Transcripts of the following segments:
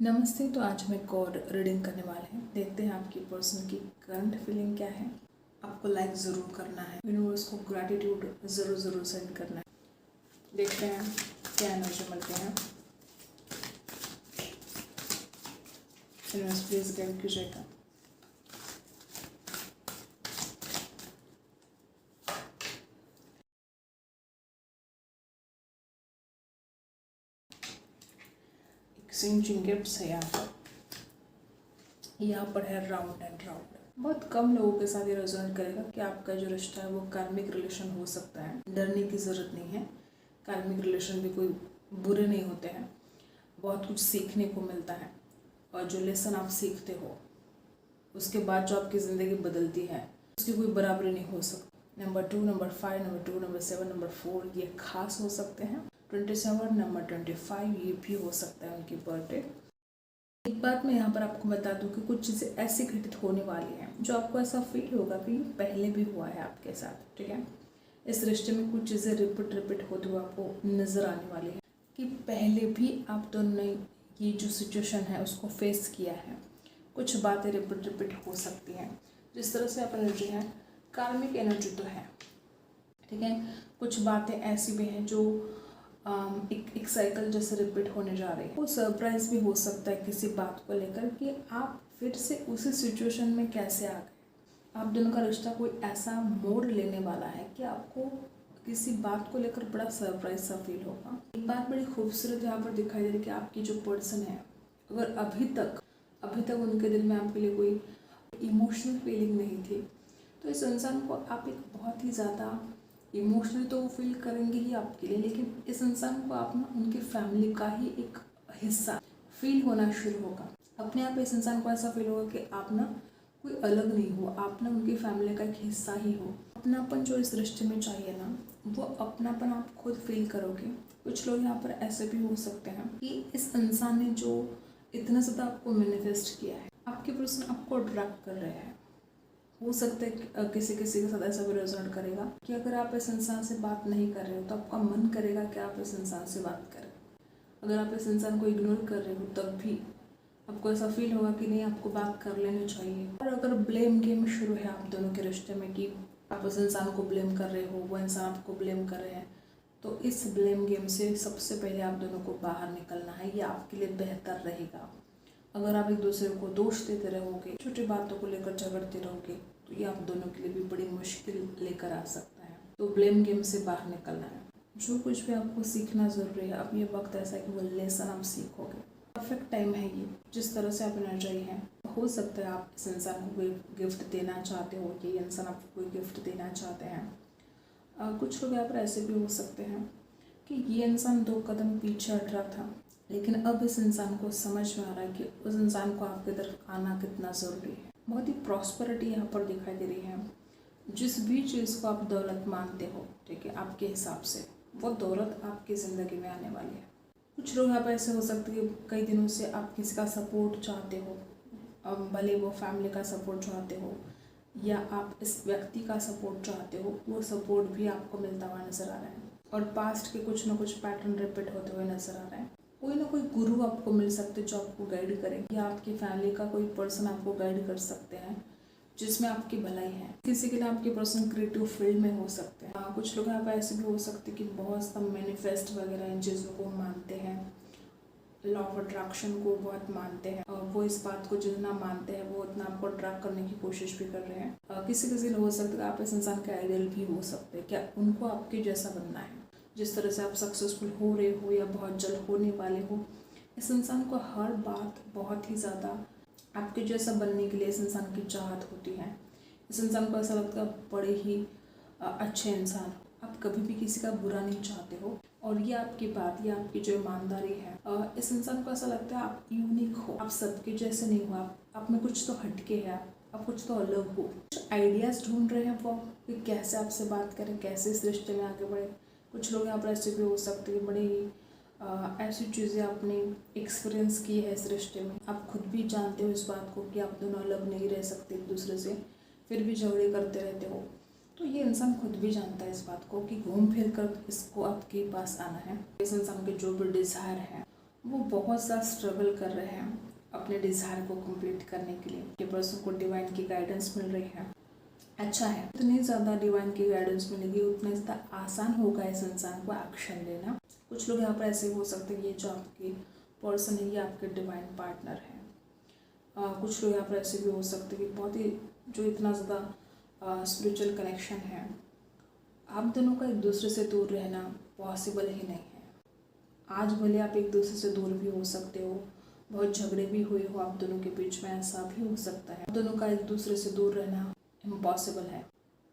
नमस्ते। तो आज हम एक और रीडिंग करने वाले हैं। देखते हैं आपकी पर्सन की करंट फीलिंग क्या है। आपको लाइक ज़रूर करना है, यूनिवर्स को ग्रैटिट्यूड ज़रूर सेंड करना है। देखते हैं क्या एनर्जी मिलते हैं। यूनिवर्स प्लीज गाइड कीजिएगा। एक्सचेंजिंग गिफ्ट्स है यहाँ पर है राउंड एंड राउंड। बहुत कम लोगों के साथ ये रेजोनेट करेगा कि आपका जो रिश्ता है वो कार्मिक रिलेशन हो सकता है। डरने की ज़रूरत नहीं है। कार्मिक रिलेशन भी कोई बुरे नहीं होते हैं। बहुत कुछ सीखने को मिलता है और जो लेसन आप सीखते हो उसके बाद जो आपकी ज़िंदगी बदलती है उसकी कोई बराबरी नहीं हो सकती। Number 2, number 5, number 2, number 7, number 4 ये खास हो सकते हैं। 27, नंबर 25 ये भी हो सकता है उनकी बर्थडे। एक बात मैं यहाँ पर आपको बता दूँ कि कुछ चीज़ें ऐसी घटित होने वाली हैं जो आपको ऐसा फील होगा कि पहले भी हुआ है आपके साथ। ठीक है, इस रिश्ते में कुछ चीज़ें रिपीट होते हुए आपको नज़र आने वाली है कि पहले भी आप दोनों ने ये जो सिचुएशन है उसको फेस किया है। कुछ बातें रिपीट हो सकती हैं। जिस तरह से आप एनर्जी है, कार्मिक एनर्जी तो है। ठीक है, कुछ बातें ऐसी भी हैं जो एक साइकिल जैसे रिपीट होने जा रही है। वो सरप्राइज भी हो सकता है किसी बात को लेकर कि आप फिर से उसी सिचुएशन में कैसे आ गए। आप दोनों का रिश्ता कोई ऐसा मोड़ लेने वाला है कि आपको किसी बात को लेकर बड़ा सरप्राइज सा फील होगा। एक बात बड़ी खूबसूरत यहाँ पर दिखाई दे रही है कि आपकी जो पर्सन है, अगर अभी तक उनके दिल में आपके लिए कोई इमोशनल फीलिंग नहीं थी, तो इस इंसान को आप एक बहुत ही ज़्यादा इमोशनल तो वो फील करेंगे ही आपके लिए, लेकिन इस इंसान को आप ना उनकी फैमिली का ही एक हिस्सा फील होना शुरू होगा। अपने आप इस इंसान को ऐसा फील होगा कि आप ना कोई अलग नहीं हो, आप ना उनकी फैमिली का एक हिस्सा ही हो। अपनापन जो इस रिश्ते में चाहिए ना, वो अपनापन आप खुद फील करोगे। कुछ लोग यहाँ पर ऐसे भी हो सकते हैं कि इस इंसान ने जो इतना ज़्यादा आपको मैनिफेस्ट किया है, आपके पर्सन आपको अट्रैक्ट कर रहे हैं। हो सकता है किसी के साथ ऐसा भी रेजोनेट करेगा कि अगर आप इस इंसान से बात नहीं कर रहे हो तो आपका मन करेगा कि आप इस इंसान से बात करें। अगर आप इस इंसान को इग्नोर कर रहे हो तब भी आपको ऐसा फील होगा कि नहीं, आपको बात कर लेनी चाहिए। और अगर ब्लेम गेम शुरू है आप दोनों के रिश्ते में कि आप उस इंसान को ब्लेम कर रहे हो, वो इंसान आपको ब्लेम कर रहे हैं, तो इस ब्लेम गेम से सबसे पहले आप दोनों को बाहर निकलना है। ये आपके लिए बेहतर रहेगा। अगर आप एक दूसरे को दोष देते रहोगे, छोटी बातों को लेकर झगड़ते रहोगे, तो ये आप दोनों के लिए भी बड़ी मुश्किल लेकर आ सकता है। तो ब्लेम गेम से बाहर निकलना है। जो कुछ भी आपको सीखना ज़रूरी है, अब ये वक्त ऐसा है कि वो लेसन आप सीखोगे। परफेक्ट टाइम है ये। जिस तरह से आप एनर्जी हैं, हो सकता है आप इस इंसान को कोई गिफ्ट देना चाहते हो, ये इंसान आपको कोई गिफ्ट देना चाहते हैं। कुछ लोग यहाँ पर ऐसे भी हो सकते हैं कि ये इंसान 2 कदम पीछे हट रहा था, लेकिन अब इस इंसान को समझ में आ रहा है कि उस इंसान को आपकी तरफ आना कितना ज़रूरी है। बहुत ही प्रॉस्पेरिटी यहाँ पर दिखाई दे रही है। जिस भी चीज़ को आप दौलत मानते हो, ठीक है, आपके हिसाब से वो दौलत आपकी ज़िंदगी में आने वाली है। कुछ लोग यहाँ पर ऐसे हो सकते हैं कि कई दिनों से आप किसी का सपोर्ट चाहते हो, भले वो फैमिली का सपोर्ट चाहते हो या आप इस व्यक्ति का सपोर्ट चाहते हो, वो सपोर्ट भी आपको मिलता हुआ नज़र आ रहा है। और पास्ट के कुछ ना कुछ पैटर्न रिपीट होते हुए नज़र आ रहे हैं। कोई ना कोई गुरु आपको मिल सकते जो आपको गाइड करें, या आपकी फैमिली का कोई पर्सन आपको गाइड कर सकते हैं जिसमें आपकी भलाई है। किसी के लिए आपके पर्सन क्रिएटिव फील्ड में हो सकते हैं। कुछ लोग यहाँ पर ऐसे भी हो सकते हैं कि बहुत सा मैनिफेस्ट वगैरह इन चीज़ों को मानते हैं, लॉ ऑफ अट्रैक्शन को बहुत मानते हैं, और वो इस बात को जितना मानते हैं वो उतना आपको अट्रैक्ट करने की कोशिश भी कर रहे हैं। किसी हो सकता है आप इस इंसान के आइडियल भी हो सकते हैं, क्या उनको आपके जैसा बनना है। जिस तरह से आप सक्सेसफुल हो रहे हो या बहुत जल्द होने वाले हो, इस इंसान को हर बात बहुत ही ज़्यादा आपके जैसा बनने के लिए इस इंसान की चाहत होती है। इस इंसान को ऐसा लगता है बड़े ही अच्छे इंसान, आप कभी भी किसी का बुरा नहीं चाहते हो। और ये आपकी बात, ये आपकी जो ईमानदारी है, इस इंसान को ऐसा लगता है आप यूनिक हो, आप सबके जैसे नहीं हो, आप में कुछ तो हटके है, आप कुछ तो अलग हो। कुछ आइडियाज़ ढूंढ रहे हैं वो कि कैसे आपसे बात करें, कैसे इस रिश्ते में आगे बढ़े। कुछ लोग यहाँ पर ऐसे भी हो सकते हैं बड़े ऐसी चीज़ें आपने एक्सपीरियंस की है इस रिश्ते में, आप खुद भी जानते हो इस बात को कि आप दोनों अलग नहीं रह सकते एक दूसरे से, फिर भी झगड़े करते रहते हो। तो ये इंसान खुद भी जानता है इस बात को कि घूम फिर कर इसको आपके पास आना है। इस इंसान के जो भी डिज़ायर है वो बहुत ज़्यादा स्ट्रगल कर रहे हैं अपने डिज़ायर को कंप्लीट करने के लिए। ये पर्सन को डिवाइन की गाइडेंस मिल रही है, अच्छा है। जितनी ज़्यादा डिवाइन की गाइडेंस मिलेगी उतने ज़्यादा आसान होगा इस इंसान को एक्शन लेना। कुछ लोग यहाँ पर ऐसे हो सकते हैं, ये जो आपकी पर्सन है ये आपके डिवाइन पार्टनर है। कुछ लोग यहाँ पर ऐसे भी हो सकते हैं कि बहुत ही जो इतना ज़्यादा स्पिरिचुअल कनेक्शन है, आप दोनों का एक दूसरे से दूर रहना पॉसिबल ही नहीं है। आज भले आप एक दूसरे से दूर भी हो सकते हो, बहुत झगड़े भी हुए हो आप दोनों के बीच में, ऐसा भी हो सकता है। आप दोनों का एक दूसरे से दूर रहना इम्पॉसिबल है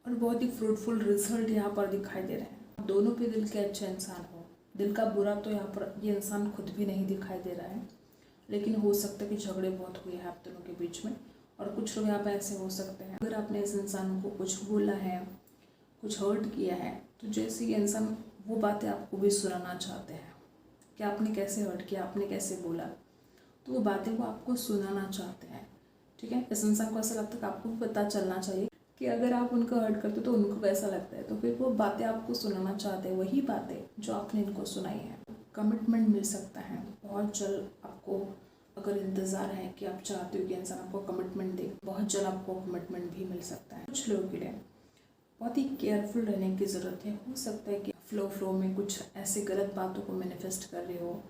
और बहुत ही फ्रूटफुल रिजल्ट यहाँ पर दिखाई दे रहे हैं। दोनों भी दिल के अच्छे इंसान हो, दिल का बुरा तो यहाँ पर ये इंसान खुद भी नहीं दिखाई दे रहा है, लेकिन हो सकता है कि झगड़े बहुत हुए हैं आप दोनों के बीच में। और कुछ लोग यहाँ पर ऐसे हो सकते हैं, अगर आपने इस इंसान को कुछ बोला है, कुछ हर्ट किया है, तो जैसे ये इंसान वो बातें आपको भी सुनाना चाहते हैं कि आपने कैसे हर्ट किया, आपने कैसे बोला, तो वो बातें वो आपको सुनाना चाहते हैं। ठीक है, इस इंसान को ऐसा लगता है कि आपको भी पता चलना चाहिए कि अगर आप उनको हर्ट करते हो तो उनको कैसा लगता है, तो फिर वो बातें आपको सुनाना चाहते हैं, वही बातें जो आपने इनको सुनाई है। कमिटमेंट मिल सकता है बहुत जल्द आपको, अगर इंतज़ार है कि आप चाहते हो कि इंसान आपको कमिटमेंट दे, बहुत जल्द आपको कमिटमेंट भी मिल सकता है। कुछ लोगों के लिए बहुत ही केयरफुल रहने की ज़रूरत है। हो सकता है कि फ्लो में कुछ ऐसे गलत बातों को मैनिफेस्ट कर रहे हो,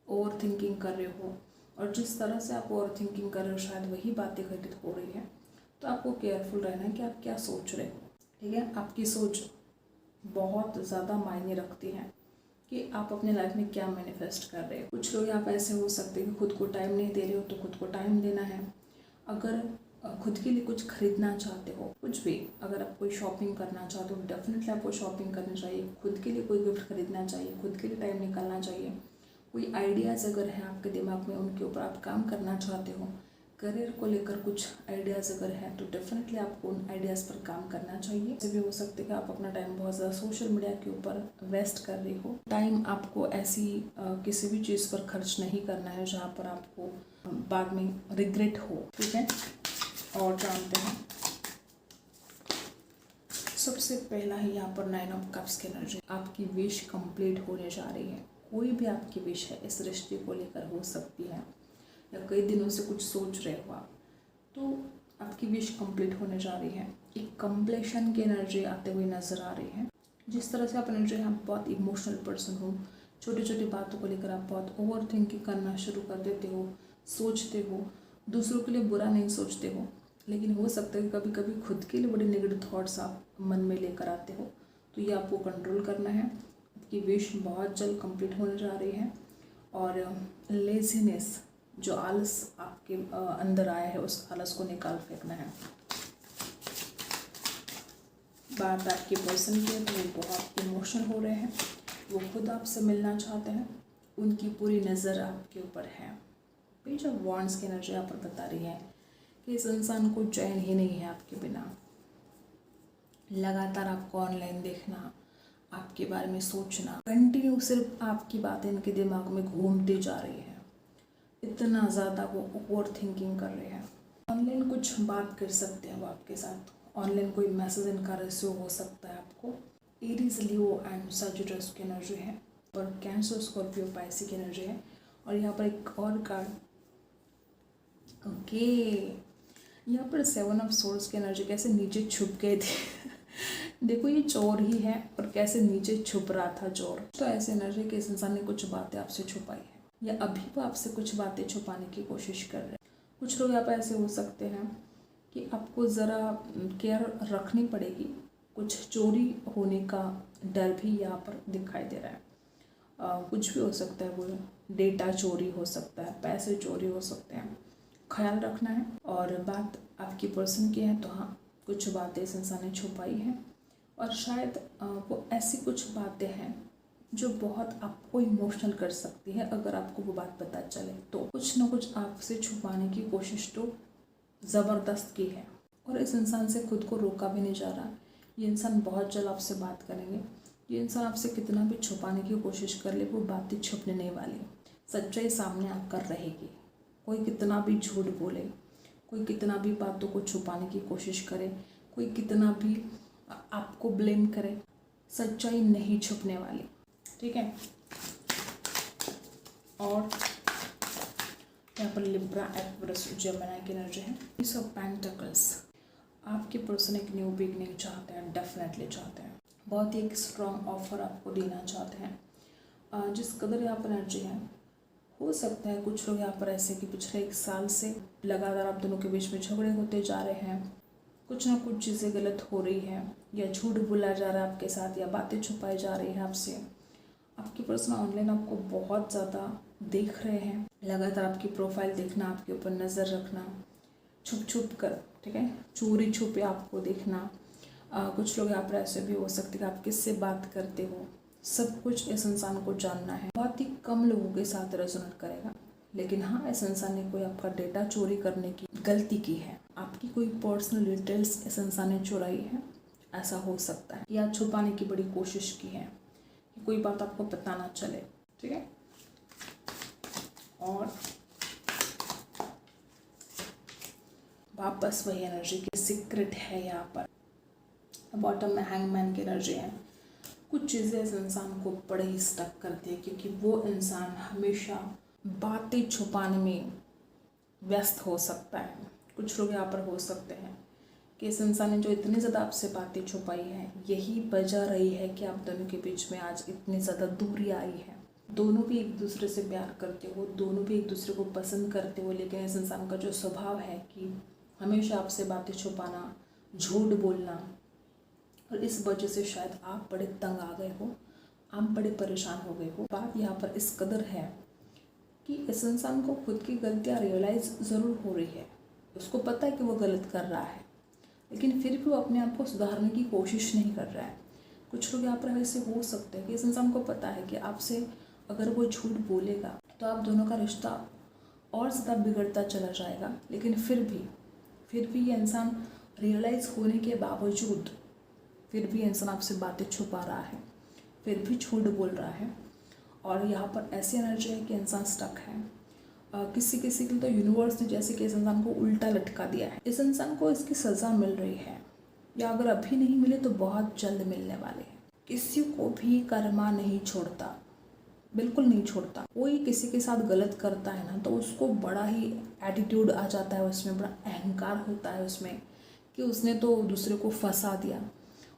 ओवर थिंकिंग कर रहे हो, और जिस तरह से आप ओवर थिंकिंग कर रहे हो शायद वही बातें घटित हो रही है। तो आपको केयरफुल रहना है कि आप क्या सोच रहे हो। ठीक है, आपकी सोच बहुत ज़्यादा मायने रखती है कि आप अपने लाइफ में क्या मैनिफेस्ट कर रहे हो। कुछ लोग यहाँ पर ऐसे हो सकते हैं कि खुद को टाइम नहीं दे रहे हो, तो खुद को टाइम देना है। अगर खुद के लिए कुछ खरीदना चाहते हो, कुछ भी, अगर आप कोई शॉपिंग करना चाहते हो, डेफिनेटली आपको शॉपिंग करनी चाहिए। खुद के लिए कोई गिफ्ट खरीदना चाहिए, खुद के लिए टाइम निकालना चाहिए। कोई आइडियाज़ अगर है आपके दिमाग में, उनके ऊपर आप काम करना चाहते हो, करियर को लेकर कुछ आइडियाज़ अगर है, तो डेफिनेटली आपको उन आइडियाज़ पर काम करना चाहिए। ऐसे भी हो सकते हैं कि आप अपना टाइम बहुत ज़्यादा सोशल मीडिया के ऊपर वेस्ट कर रही हो। टाइम आपको ऐसी किसी भी चीज़ पर खर्च नहीं करना है जहाँ पर आपको बाद में रिग्रेट हो। ठीक है, और जानते हैं सबसे पहला ही यहाँ पर 9 ऑफ कप्स की एनर्जी, आपकी विश कंप्लीट होने जा रही है। कोई भी आपकी विश है इस रिश्ते को लेकर हो सकती है, या कई दिनों से कुछ सोच रहे हो आप, तो आपकी विश कंप्लीट होने जा रही है। एक कंप्लीशन की एनर्जी आते हुए नजर आ रही है। जिस तरह से आप एनर्जी, आप बहुत इमोशनल पर्सन हो, छोटी छोटी बातों को लेकर आप बहुत ओवर थिंकिंग करना शुरू कर देते हो, सोचते हो, दूसरों के लिए बुरा नहीं सोचते हो, लेकिन हो सकता है कि कभी कभी खुद के लिए बड़े नेगेटिव थॉट्स आप मन में लेकर आते हो। तो ये आपको कंट्रोल करना है। आपकी विश बहुत जल्द कंप्लीट होने जा रही है। और लेजीनेस, जो आलस आपके अंदर आया है, उस आलस को निकाल फेंकना है। बात आपके पर्सन की है तो वो बहुत इमोशनल हो रहे हैं, वो खुद आपसे मिलना चाहते हैं, उनकी पूरी नज़र आपके ऊपर है। पेज ऑफ वॉन्ड्स की एनर्जी यहाँ पर बता रही है कि इस इंसान को चैन ही नहीं है आपके बिना। लगातार आपको ऑनलाइन देखना, आपके बारे में सोचना, कंटिन्यू सिर्फ आपकी बातें इनके दिमाग में घूमती जा रही है। इतना ज़्यादा वो ओवर थिंकिंग कर रहे हैं। ऑनलाइन कुछ बात कर सकते हैं वो आपके साथ, ऑनलाइन कोई मैसेज इनका रिसीव हो सकता है आपको। एरीज, लियो एंड सजिटस की एनर्जी है, और कैंसर, स्कॉर्पियो, पाइसी की एनर्जी है। और यहाँ पर एक और कार्ड, ओके, यहाँ पर 7 ऑफ सोर्ड्स की एनर्जी, कैसे नीचे छुप गए थे देखो ये चोर ही है, और कैसे नीचे छुप रहा था चोर। तो ऐसी एनर्जी कि इस इंसान ने कुछ बातें आपसे छुपाई है, या अभी वो आपसे कुछ बातें छुपाने की कोशिश कर रहे हैं। कुछ लोग यहाँ पर ऐसे हो सकते हैं कि आपको ज़रा केयर रखनी पड़ेगी, कुछ चोरी होने का डर भी यहाँ पर दिखाई दे रहा है। कुछ भी हो सकता है, वो डेटा चोरी हो सकता है, पैसे चोरी हो सकते हैं, ख्याल रखना है। और बात आपकी पर्सन की है तो हाँ, कुछ बातें इस इंसान ने छुपाई हैं, और शायद वो ऐसी कुछ बातें हैं जो बहुत आपको इमोशनल कर सकती है अगर आपको वो बात पता चले। तो कुछ ना कुछ आपसे छुपाने की कोशिश तो ज़बरदस्त की है, और इस इंसान से खुद को रोका भी नहीं जा रहा। ये इंसान बहुत जल्द आपसे बात करेंगे। ये इंसान आपसे कितना भी छुपाने की कोशिश कर ले, वो बातें छुपने नहीं वाली, सच्चाई सामने आकर रहेगी। कोई कितना भी झूठ बोले, कोई कितना भी बातों को छुपाने की कोशिश करे, कोई कितना भी आपको ब्लेम करे, सच्चाई नहीं छुपने वाली। ठीक है, और यहाँ पर लिब्रा, एक्वेरियस, जेमिनी की एनर्जी है। एस ऑफ पेंटिकल्स, आपके पर्सन एक न्यू बिगनिंग चाहते हैं, डेफिनेटली चाहते हैं। बहुत ही एक स्ट्रॉन्ग ऑफर आपको देना चाहते हैं। जिस कदर यहाँ पर एनर्जी है, हो सकता है कुछ लोग यहाँ पर ऐसे कि पिछले 1 साल से लगातार आप दोनों के बीच में झगड़े होते जा रहे हैं, कुछ ना कुछ चीज़ें गलत हो रही है, या झूठ बोला जा रहा है आपके साथ, या बातें छुपाई जा रही है आपसे। आपकी पर्सन ऑनलाइन आपको बहुत ज़्यादा देख रहे हैं, लगातार आपकी प्रोफाइल देखना, आपके ऊपर नज़र रखना, छुप छुप कर, ठीक है, चोरी छुपे आपको देखना। कुछ लोग यहाँ पर ऐसे भी हो सकते हैं कि आप किससे बात करते हो, सब कुछ इस इंसान को जानना है। बहुत ही कम लोगों के साथ रेजोनेट करेगा, लेकिन हाँ, इस इंसान ने कोई आपका डेटा चोरी करने की गलती की है, आपकी कोई पर्सनल डिटेल्स इस इंसान ने चुराई है, ऐसा हो सकता है, या छुपाने की बड़ी कोशिश की है कि कोई बात आपको पता ना चले, ठीक है। और वापस वही एनर्जी की सीक्रेट है यहाँ पर। बॉटम में हैंगमैन की एनर्जी है। कुछ चीज़ें इस इंसान को बड़े ही स्टक करती है, क्योंकि वो इंसान हमेशा बातें छुपाने में व्यस्त हो सकता है। कुछ लोग यहाँ पर हो सकते हैं कि इस इंसान ने जो इतनी ज़्यादा आपसे बातें छुपाई है, यही वजह रही है कि आप दोनों के बीच में आज इतनी ज़्यादा दूरी आई है। दोनों भी एक दूसरे से प्यार करते हो, दोनों भी एक दूसरे को पसंद करते हो, लेकिन इस इंसान का जो स्वभाव है कि हमेशा आपसे बातें छुपाना, झूठ बोलना, और इस वजह से शायद आप बड़े तंग आ गए हो, आप बड़े परेशान हो गए हो। बात यहाँ पर इस कदर है कि इस इंसान को खुद की गलतियाँ रियलाइज़ ज़रूर हो रही है, उसको पता है कि वो गलत कर रहा है, लेकिन फिर भी वो अपने आप को सुधारने की कोशिश नहीं कर रहा है। कुछ लोग यहाँ पर ऐसे हो सकते हैं कि इस इंसान को पता है कि आपसे अगर वो झूठ बोलेगा तो आप दोनों का रिश्ता और ज़्यादा बिगड़ता चला जाएगा, लेकिन फिर भी ये इंसान रियलाइज़ होने के बावजूद फिर भी इंसान आपसे बातें छुपा रहा है, फिर भी झूठ बोल रहा है। और यहाँ पर ऐसी एनर्जी है कि इंसान स्टक है। किसी किसी के लिए तो यूनिवर्स ने जैसे कि इस इंसान को उल्टा लटका दिया है। इस इंसान को इसकी सज़ा मिल रही है, या अगर अभी नहीं मिले तो बहुत जल्द मिलने वाले हैं। किसी को भी कर्मा नहीं छोड़ता, बिल्कुल नहीं छोड़ता। कोई किसी के साथ गलत करता है ना, तो उसको बड़ा ही एटीट्यूड आ जाता है, उसमें बड़ा अहंकार होता है उसमें, कि उसने तो दूसरे को फंसा दिया।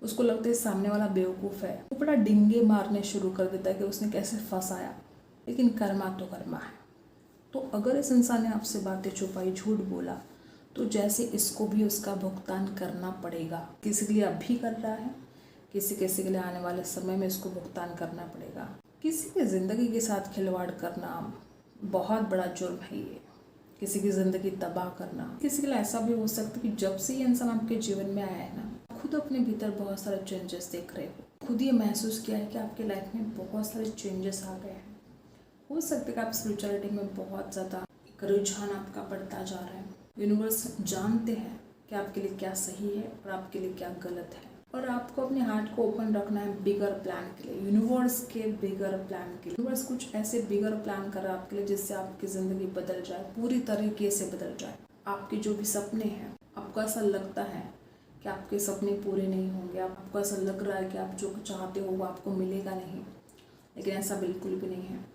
उसको लगता है सामने वाला बेवकूफ़ है, वो बड़ा डिंगे मारने शुरू कर देता है कि उसने कैसे फंसाया। लेकिन कर्मा तो कर्मा है। तो अगर इस इंसान ने आपसे बातें छुपाई, झूठ बोला, तो जैसे इसको भी उसका भुगतान करना पड़ेगा। किसी के लिए अभी कर रहा है, किसी किसी के लिए आने वाले समय में इसको भुगतान करना पड़ेगा। किसी की ज़िंदगी के साथ खिलवाड़ करना बहुत बड़ा जुर्म है ये, किसी की ज़िंदगी तबाह करना। किसी के लिए ऐसा भी हो सकता है कि जब से ये इंसान आपके जीवन में आया है ना, खुद अपने भीतर बहुत सारे चेंजेस देख रहे हो, खुद ये महसूस किया है कि आपके लाइफ में बहुत सारे चेंजेस आ गए हैं। हो सकता है कि आप स्पिरिचुअलिटी में बहुत ज़्यादा एक रुझान आपका बढ़ता जा रहा है। यूनिवर्स जानते हैं कि आपके लिए क्या सही है और आपके लिए क्या गलत है, और आपको अपने हार्ट को ओपन रखना है बिगर प्लान के लिए, यूनिवर्स के बिगर प्लान के लिए। यूनिवर्स कुछ ऐसे बिगर प्लान कर रहा है आपके लिए जिससे आपकी ज़िंदगी बदल जाए, पूरी तरीके से बदल जाए। आपके जो भी सपने हैं, आपको ऐसा लगता है कि आपके सपने पूरे नहीं होंगे, आपको ऐसा लग रहा है कि आप जो चाहते हो वो आपको मिलेगा नहीं, लेकिन ऐसा बिल्कुल भी नहीं है।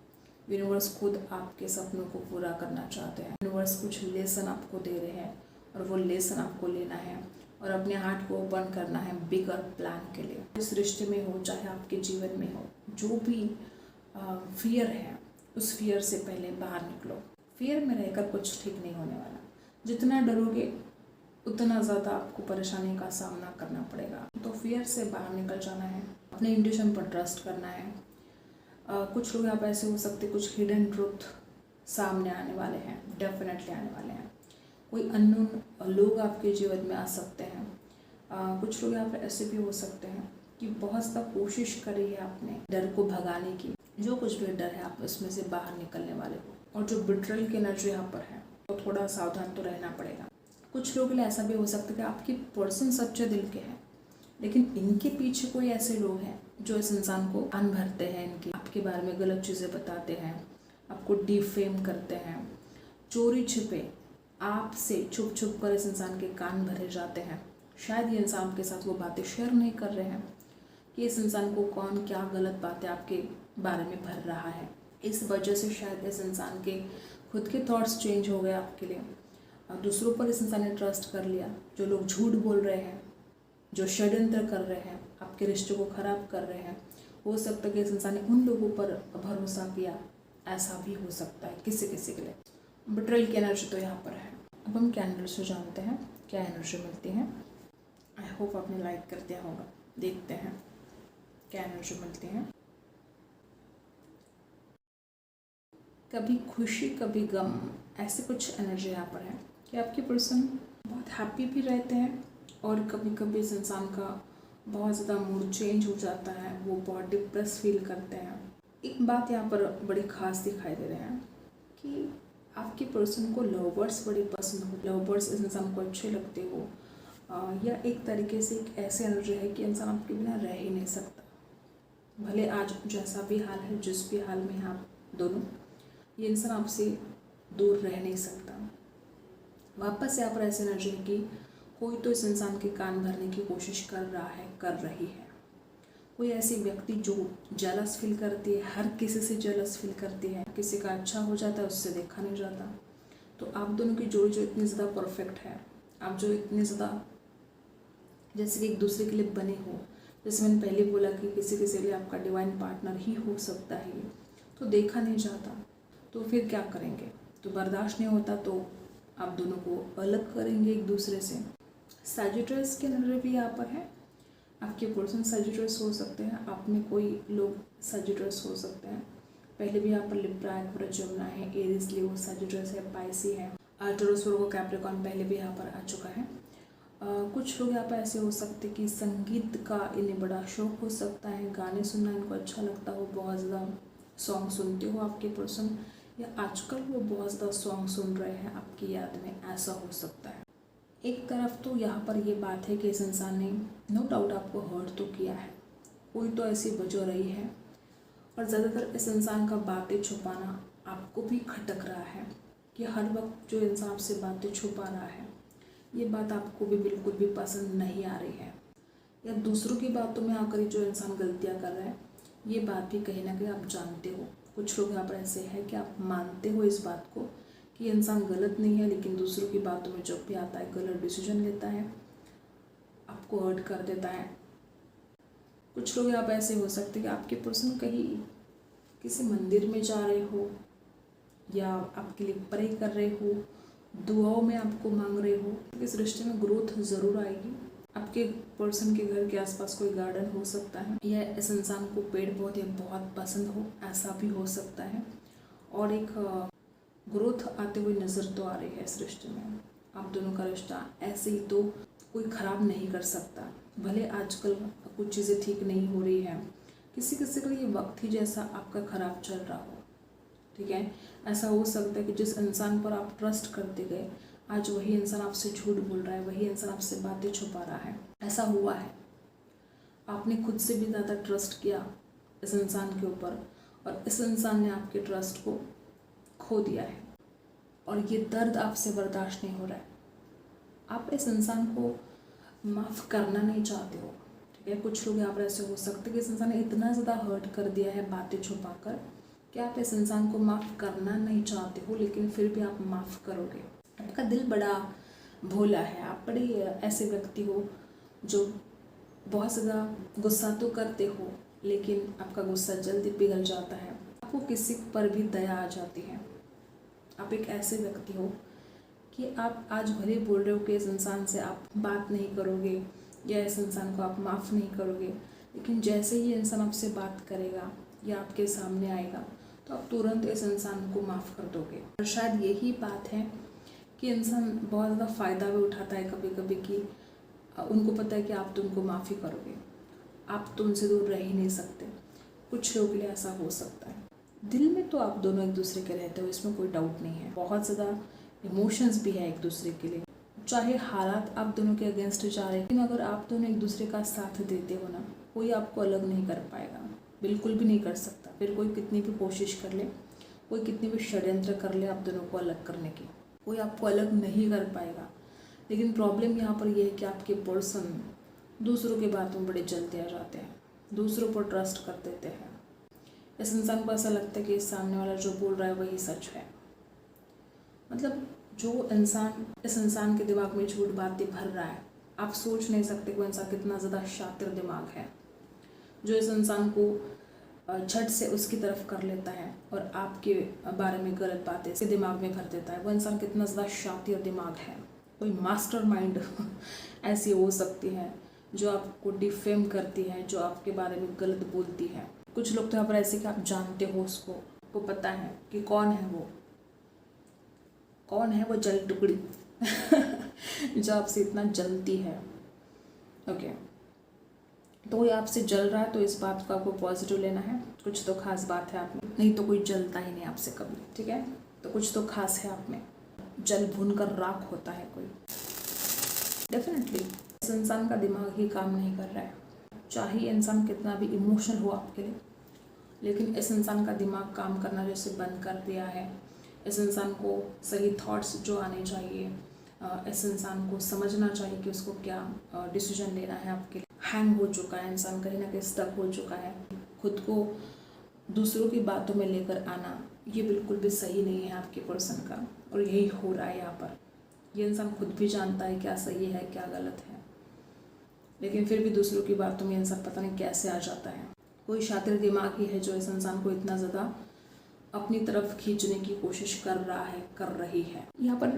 यूनिवर्स खुद आपके सपनों को पूरा करना चाहते हैं। यूनिवर्स कुछ लेसन आपको दे रहे हैं, और वो लेसन आपको लेना है और अपने हार्ट को ओपन करना है बिगर प्लान के लिए। इस रिश्ते में हो, चाहे आपके जीवन में हो, जो भी फियर है, उस फियर से पहले बाहर निकलो। फियर में रहकर कुछ ठीक नहीं होने वाला। जितना डरोगे उतना ज़्यादा आपको परेशानी का सामना करना पड़ेगा। तो फियर से बाहर निकल जाना है, अपने इंट्यूशन पर ट्रस्ट करना है। कुछ लोग यहाँ पर ऐसे हो सकते, कुछ हिडन ट्रुथ सामने आने वाले हैं, डेफिनेटली आने वाले हैं। कोई अननोन लोग आपके जीवन में आ सकते हैं। कुछ लोग यहाँ पर ऐसे भी हो सकते हैं कि बहुत ज़्यादा कोशिश करी है आपने डर को भगाने की। जो कुछ भी डर है, आप उसमें से बाहर निकलने वाले हो। और जो बिट्रेयल की एनर्जी यहाँ पर है, तो थोड़ा सावधान तो रहना पड़ेगा। कुछ लोगों के लिए ऐसा भी हो सकता है कि आपकी पर्सन सच्चे दिल के हैं, लेकिन इनके पीछे कोई ऐसे लोग हैं जो इस इंसान को कान भरते हैं, इनके आपके बारे में गलत चीज़ें बताते हैं, आपको डिफेम करते हैं, चोरी छिपे आपसे छुप छुप कर इस इंसान के कान भरे जाते हैं। शायद ये इंसान आपके साथ वो बातें शेयर नहीं कर रहे हैं कि इस इंसान को कौन क्या गलत बातें आपके बारे में भर रहा है, इस वजह से शायद इस इंसान के खुद के थॉट्स चेंज हो गए आपके लिए, और दूसरों पर इस इंसान ने ट्रस्ट कर लिया। जो लोग झूठ बोल रहे हैं, जो षड्यंत्र कर रहे हैं, आपके रिश्ते को ख़राब कर रहे हैं, हो सकता है कि इस इंसान ने उन लोगों पर भरोसा किया, ऐसा भी हो सकता है किसी किसी के लिए। बिट्रेयल की एनर्जी तो यहाँ पर है। अब हम कैंडल से जानते हैं क्या एनर्जी मिलती है। आई होप आपने लाइक कर दिया होगा। देखते हैं क्या एनर्जी मिलती है। कभी खुशी कभी गम, ऐसे कुछ एनर्जी यहाँ पर है कि आपके पर्सन बहुत हैप्पी भी रहते हैं और कभी कभी इस इंसान का बहुत ज़्यादा मूड चेंज हो जाता है, वो बहुत डिप्रेस फील करते हैं। एक बात यहाँ पर बड़ी खास दिखाई दे रहे हैं कि आपके पर्सन को लवर्स बड़ी पसंद हो, लवर्स इस इंसान को अच्छे लगते हो, या एक तरीके से एक ऐसी एनर्जी है कि इंसान आपके बिना रह ही नहीं सकता। भले आज जैसा भी हाल है, जिस भी हाल में हैं आप दोनों, ये इंसान आपसे दूर रह नहीं सकता। वापस यहाँ पर ऐसी एनर्जी है कि कोई तो इस इंसान के कान भरने की कोशिश कर रहा है, कर रही है। कोई ऐसी व्यक्ति जो जेलस फील करती है, हर किसी से जेलस फील करती है, किसी का अच्छा हो जाता है उससे देखा नहीं जाता। तो आप दोनों की जोड़ी जो इतनी ज़्यादा परफेक्ट है, आप जो इतने ज़्यादा जैसे कि एक दूसरे के लिए बने हो, जैसे मैंने पहले बोला कि किसी किसी के लिए आपका डिवाइन पार्टनर ही हो सकता है, तो देखा नहीं जाता। तो फिर क्या करेंगे? तो बर्दाश्त नहीं होता तो आप दोनों को अलग करेंगे एक दूसरे से। सैजिटेरियस की एनर्जी भी यहाँ पर है। आपके पर्सन सैजिटेरियस हो सकते हैं, आप में कोई लोग सैजिटेरियस हो सकते हैं। पहले भी यहाँ पर लिब्रा, एक्वेरियस, जमुना है, एरीज, लियो, सैजिटेरियस है, पाइसी है, टॉरस, वर्गो, कैप्रिकॉर्न पहले भी यहाँ पर आ चुका है। कुछ लोग यहाँ पर ऐसे हो सकते कि संगीत का इन्हें बड़ा शौक हो सकता है, गाने सुनना इनको अच्छा लगता हो, बहुत ज़्यादा सॉन्ग सुनते हो आपके पर्सन, या आजकल वो बहुत ज़्यादा सॉन्ग सुन रहे हैं आपकी याद में, ऐसा हो सकता है। एक तरफ तो यहाँ पर ये बात है कि इस इंसान ने नो डाउट आपको हर्ट तो किया है, कोई तो ऐसी वजह रही है, और ज़्यादातर इस इंसान का बातें छुपाना आपको भी खटक रहा है कि हर वक्त जो इंसान आपसे बातें छुपा रहा है, ये बात आपको भी बिल्कुल भी पसंद नहीं आ रही है, या दूसरों की बातों में आकर जो इंसान गलतियाँ कर रहा है, ये बात भी कहीं ना कहीं आप जानते हो। कुछ लोग यहाँ पर ऐसे हैं कि आप मानते हो इस बात को कि इंसान गलत नहीं है, लेकिन दूसरों की बातों में जब भी आता है गलत डिसीजन लेता है, आपको हर्ट कर देता है। कुछ लोग यहाँ पर ऐसे हो सकते हैं कि आपके पर्सन कहीं किसी मंदिर में जा रहे हो, या आपके लिए प्रे कर रहे हो, दुआओं में आपको मांग रहे हो। इस रिश्ते में ग्रोथ ज़रूर आएगी। आपके पर्सन के घर के आसपास कोई गार्डन हो सकता है, या इस इंसान को पेड़ पौधे बहुत पसंद हो, ऐसा भी हो सकता है, और एक ग्रोथ आते हुए नज़र तो आ रही है इस रिश्ते में। आप दोनों का रिश्ता ऐसे ही तो कोई ख़राब नहीं कर सकता। भले आजकल कुछ चीज़ें ठीक नहीं हो रही हैं, किसी किसी के लिए वक्त ही जैसा आपका ख़राब चल रहा हो, ठीक है। ऐसा हो सकता है कि जिस इंसान पर आप ट्रस्ट करते गए, आज वही इंसान आपसे झूठ बोल रहा है, वही इंसान आपसे बातें छुपा रहा है। ऐसा हुआ है, आपने खुद से भी ज़्यादा ट्रस्ट किया इस इंसान के ऊपर, और इस इंसान ने आपके ट्रस्ट को खो दिया है, और ये दर्द आपसे बर्दाश्त नहीं हो रहा है। आप इस इंसान को माफ़ करना नहीं चाहते हो, ठीक है। कुछ लोग यहाँ पर ऐसे हो सकते हैं कि इस इंसान ने इतना ज़्यादा हर्ट कर दिया है बातें छुपा कर कि आप इस इंसान को माफ़ करना नहीं चाहते हो, लेकिन फिर भी आप माफ़ करोगे। आपका दिल बड़ा भोला है, आप बड़े ऐसे व्यक्ति हो जो बहुत ज़्यादा गुस्सा तो करते हो, लेकिन आपका गुस्सा जल्दी पिघल जाता है, आपको किसी पर भी दया आ जाती है। आप एक ऐसे व्यक्ति हो कि आप आज भले बोल रहे हो कि इस इंसान से आप बात नहीं करोगे, या इस इंसान को आप माफ़ नहीं करोगे, लेकिन जैसे ही इंसान आपसे बात करेगा या आपके सामने आएगा, तो आप तुरंत इस इंसान को माफ़ कर दोगे। और शायद यही बात है कि इंसान बहुत ज़्यादा फ़ायदा भी उठाता है कभी कभी, कि उनको पता है कि आप तो उनको माफ़ी करोगे, आप तो उनसे दूर रह ही नहीं सकते। कुछ लोगों के लिए ऐसा हो सकता है। दिल में तो आप दोनों एक दूसरे के रहते हो, इसमें कोई डाउट नहीं है। बहुत ज़्यादा इमोशंस भी है एक दूसरे के लिए, चाहे हालात आप दोनों के अगेंस्ट जा रहे हैं, लेकिन अगर आप दोनों एक दूसरे का साथ देते हो ना, कोई आपको अलग नहीं कर पाएगा, बिल्कुल भी नहीं कर सकता। फिर कोई कितनी भी कोशिश कर ले, कोई कितनी भी षड्यंत्र कर ले आप दोनों को अलग करने की, कोई आपको अलग नहीं कर पाएगा। लेकिन प्रॉब्लम यहाँ पर यह है कि आपके पर्सन दूसरों की बातों में बड़े जल्दी आ जाते हैं, दूसरों पर ट्रस्ट कर देते हैं। इस इंसान को ऐसा लगता है कि इस सामने वाला जो बोल रहा है वही सच है। मतलब जो इंसान इस इंसान के दिमाग में झूठ बातें भर रहा है, आप सोच नहीं सकते वो इंसान कितना ज़्यादा शातिर दिमाग है, जो इस इंसान को झट से उसकी तरफ कर लेता है और आपके बारे में गलत बातें इसके दिमाग में भर देता है। वो इंसान कितना ज़्यादा शातिर दिमाग है। कोई मास्टर माइंड ऐसी हो सकती है जो आपको डिफेम करती है, जो आपके बारे में गलत बोलती है। कुछ लोग तो यहाँ पर ऐसे कि आप जानते हो उसको, आपको पता है कि कौन है वो जल टुकड़ी जो आपसे इतना जलती है। ओके, तो वो आपसे जल रहा है, तो इस बात को आपको पॉजिटिव लेना है। कुछ तो खास बात है आप में, नहीं तो कोई जलता ही नहीं आपसे कभी, ठीक है। तो कुछ तो खास है आप में, जल भून कर राख होता है कोई। डेफिनेटली इस इंसान का दिमाग ही काम नहीं कर रहा है, चाहे इंसान कितना भी इमोशनल हो आपके लिए, लेकिन इस इंसान का दिमाग काम करना जैसे बंद कर दिया है। इस इंसान को सही थॉट्स जो आने चाहिए, इस इंसान को समझना चाहिए कि उसको क्या डिसीजन लेना है आपके लिए। हैंग हो चुका है इंसान, कहीं ना कहीं स्टक हो चुका है। खुद को दूसरों की बातों में लेकर आना ये बिल्कुल भी सही नहीं है आपके पर्सन का, और यही हो रहा है यहाँ पर। ये इंसान खुद भी जानता है क्या सही है क्या गलत है, लेकिन फिर भी दूसरों की बातों में इंसान पता नहीं कैसे आ जाता है। कोई शातिर दिमाग ही है जो इस इंसान को इतना ज़्यादा अपनी तरफ खींचने की कोशिश कर रही है। यहाँ पर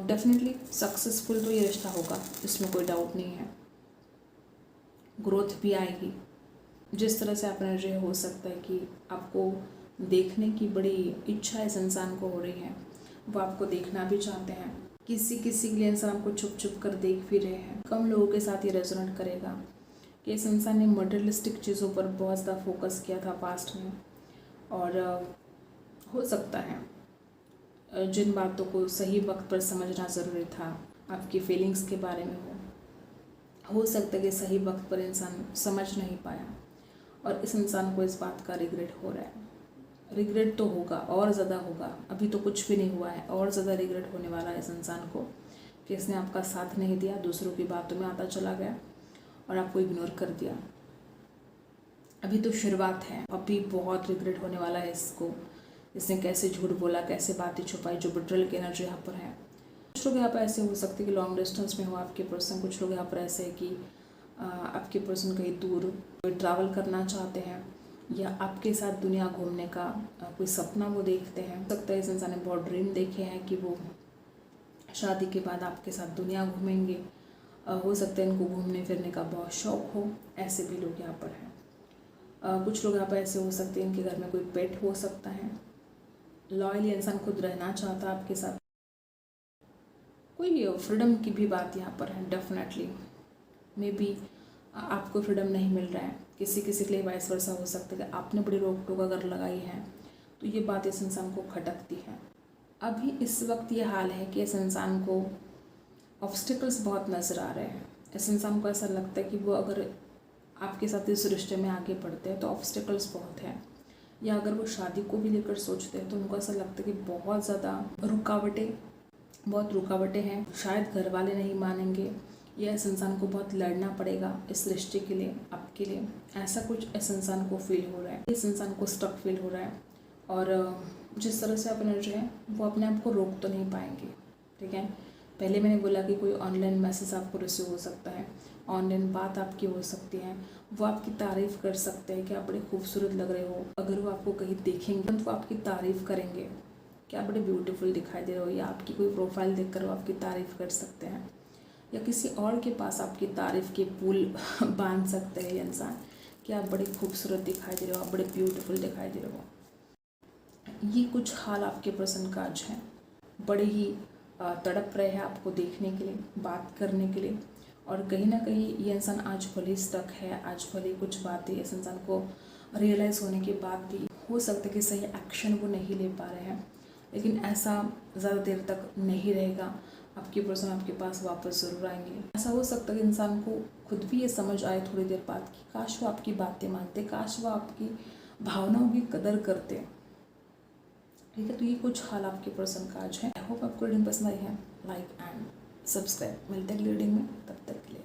डेफिनेटली सक्सेसफुल तो ये रिश्ता होगा, इसमें कोई डाउट नहीं है। ग्रोथ भी आएगी। जिस तरह से आप एनर्जी हो सकता है कि आपको देखने की बड़ी इच्छा इस इंसान को हो रही है, वो आपको देखना भी चाहते हैं। किसी के लिए इंसान आपको छुप छुप कर देख भी रहे हैं। कम लोगों के साथ ये रेजोनेट करेगा कि इस इंसान ने मटेरियलिस्टिक चीज़ों पर बहुत ज़्यादा फोकस किया था पास्ट में, और हो सकता है जिन बातों को सही वक्त पर समझना ज़रूरी था, आपकी फीलिंग्स के बारे में हो सकता है कि सही वक्त पर इंसान समझ नहीं पाया, और इस इंसान को इस बात का रिग्रेट हो रहा है। रिग्रेट तो होगा, और ज़्यादा होगा। अभी तो कुछ भी नहीं हुआ है, और ज़्यादा रिग्रेट होने वाला है इस इंसान को कि इसने आपका साथ नहीं दिया, दूसरों की बातों में आता चला गया और आपको इग्नोर कर दिया। अभी तो शुरुआत है, अभी बहुत रिग्रेट होने वाला है इसको। इसने कैसे झूठ बोला, कैसे बातें छुपाई, जो बिट्रेयल की एनर्जी यहाँ पर है। कुछ लोग यहाँ पर ऐसे हो सकते हैं कि लॉन्ग डिस्टेंस में हो आपके पर्सन। कुछ लोग यहाँ पर ऐसे है कि आपके पर्सन कहीं दूर ट्रैवल करना चाहते हैं, या आपके साथ दुनिया घूमने का कोई सपना वो देखते हैं। हो सकता है इस इंसान ने बहुत ड्रीम देखे हैं कि वो शादी के बाद आपके साथ दुनिया घूमेंगे। हो सकता है इनको घूमने फिरने का बहुत शौक हो, ऐसे भी लोग यहाँ पर हैं। कुछ लोग यहाँ पर ऐसे हो सकते हैं इनके घर में कोई पेट हो सकता है। लॉयली इंसान खुद रहना चाहता है आपके साथ। कोई फ्रीडम की भी बात यहाँ पर है। डेफिनेटली मे बी आपको फ्रीडम नहीं मिल रहा है, किसी के लिए वाइस वर्सा हो सकता है कि आपने बड़ी रोक टोक अगर लगाई है तो ये बात इस इंसान को खटकती है। अभी इस वक्त ये हाल है कि इस इंसान को ऑब्स्टिकल्स बहुत नज़र आ रहे हैं। इस इंसान को ऐसा लगता है कि वो अगर आपके साथ इस रिश्ते में आगे बढ़ते हैं तो ऑब्स्टिकल्स बहुत हैं, या अगर वो शादी को भी लेकर सोचते हैं तो उनको ऐसा लगता है कि बहुत ज़्यादा रुकावटें हैं। शायद घर वाले नहीं मानेंगे, या इस इंसान को बहुत लड़ना पड़ेगा इस रिश्ते के लिए, आपके लिए। ऐसा कुछ इस इंसान को फील हो रहा है, इस इंसान को स्टक फील हो रहा है। और जिस तरह से आप एनर्जी है वो अपने आप को रोक तो नहीं पाएंगे, ठीक है। पहले मैंने बोला कि कोई ऑनलाइन मैसेज आपको रिसीव हो सकता है, ऑनलाइन बात आपकी हो सकती है, वो आपकी तारीफ़ कर सकते हैं कि आप बड़े खूबसूरत लग रहे हो। अगर वो आपको कहीं देखेंगे तो वो आपकी तारीफ़ करेंगे कि आप बड़े ब्यूटीफुल दिखाई दे रहे हो, या आपकी कोई प्रोफाइल देखकर वो आपकी तारीफ़ कर सकते हैं, या किसी और के पास आपकी तारीफ़ के पुल बांध सकते हैं ये इंसान कि आप बड़े खूबसूरत दिखाई दे रहे हो, आप बड़े ब्यूटीफुल दिखाई दे रहे हो। ये कुछ हाल आपके पर्सन का आज है। बड़े ही तड़प रहे हैं आपको देखने के लिए, बात करने के लिए, और कहीं ना कहीं ये इंसान आज भले स्टक है, आज भले कुछ बातें इस इंसान को रियलाइज़ होने के बाद भी हो सकता है कि सही एक्शन वो नहीं ले पा रहे हैं, लेकिन ऐसा ज़्यादा देर तक नहीं रहेगा। आपके पर्सन आपके पास वापस ज़रूर आएंगे। ऐसा हो सकता है कि इंसान को खुद भी ये समझ आए थोड़ी देर बाद कि काश वो आपकी बातें मानते, काश वो आपकी भावनाओं की कदर करते, ठीक है। तो ये कुछ हाल आपके पर्सन का आज है। आई होप आपको रीडिंग पसंद आई है। Like and subscribe. मिलते हैं रीडिंग में, तब तक के लिए।